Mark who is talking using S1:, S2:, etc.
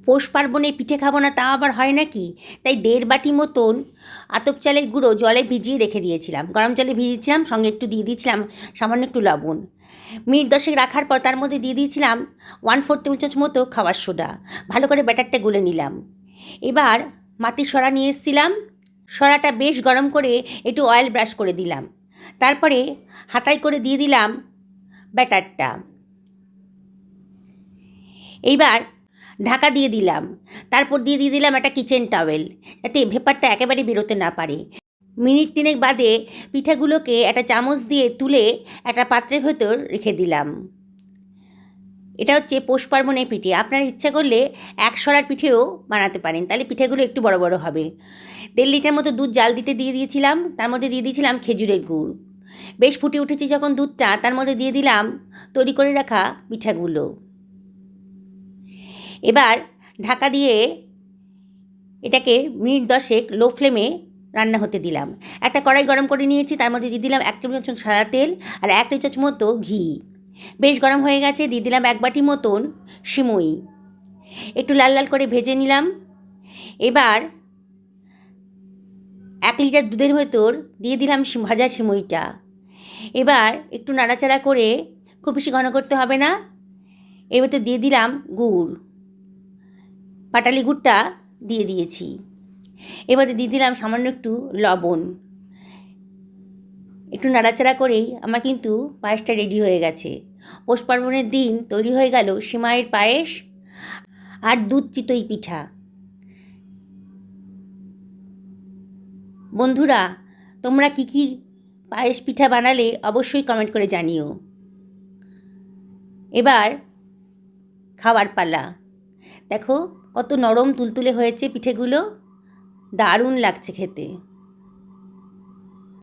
S1: পৌষ পার্বণে পিঠে খাবো না তা আবার হয় নাকি? তাই 1.5 বাটি মতন আতপ চালের গুঁড়ো জলে ভিজিয়ে রেখে দিয়েছিলাম, গরম জলে ভিজিয়েছিলাম, সঙ্গে একটু দিয়ে দিয়েছিলাম সামান্য একটু লবণ। মিনিট 10 রাখার পর তার মধ্যে দিয়ে দিয়েছিলাম 1/4 টেবিল চামচ মতো খাবার সোডা। ভালো করে ব্যাটারটা গুলে নিলাম। এবার মাটির সরা নিয়ে এসেছিলাম, সরাটা বেশ গরম করে একটু অয়েল ব্রাশ করে দিলাম। তারপরে হাতায় করে দিয়ে দিলাম ব্যাটারটা। এইবার ঢাকা দিয়ে দিলাম। তারপর দিয়ে দিলাম একটা কিচেন টাওয়েল, যাতে ভেপারটা একেবারে বেরোতে না পারে। মিনিট 3 বাদে পিঠাগুলোকে একটা চামচ দিয়ে তুলে একটা পাত্রের ভেতর রেখে দিলাম। এটা হচ্ছে পৌষ পার্বণের পিঠে। আপনারা ইচ্ছা করলে 1 সরার পিঠেও বানাতে পারেন, তাহলে পিঠেগুলো একটু বড় বড় হবে। 1.5 লিটার মতো দুধ জাল দিতে দিয়ে দিয়েছিলাম, তার মধ্যে দিয়ে দিয়েছিলাম খেজুরের গুড়। বেশ ফুটে উঠেছে যখন দুধটা, তার মধ্যে দিয়ে দিলাম তৈরি করে রাখা পিঠাগুলো। এবার ঢাকা দিয়ে এটাকে মিনিট 10 লো ফ্লেমে রান্না হতে দিলাম। একটা কড়াই গরম করে নিয়েছি, তার মধ্যে দিয়ে দিলাম 1 টেবিল চামচ সাদা তেল আর 1 টেবিল চামচ মতো ঘি। বেশ গরম হয়ে গেছে, দিয়ে দিলাম 1 বাটি মতন সিমুই, একটু লাল লাল করে ভেজে নিলাম। এবার 1 লিটার দুধের ভেতর দিয়ে দিলাম ভাজা সিমুইটা। এবার একটু নাড়াচাড়া করে, খুব বেশি ঘন করতে হবে না, এর ভেতর দিয়ে দিলাম গুড়, পাটালি গুড়টা দিয়ে দিয়েছি। এবারে দিয়ে দিলাম সামান্য একটু লবণ। একটু নাড়াচাড়া করেই আমার কিন্তু পায়েসটা রেডি হয়ে গেছে। পৌষ পার্বণের দিন তৈরি হয়ে গেল সিমাইয়ের পায়েস আর দুধ চিতই পিঠা। বন্ধুরা, তোমরা কি কি পায়েস পিঠা বানালে অবশ্যই কমেন্ট করে জানিও। এবার খাওয়ার পালা। দেখো কত নরম তুলতুলে হয়েছে পিঠেগুলো, দারুণ লাগছে খেতে।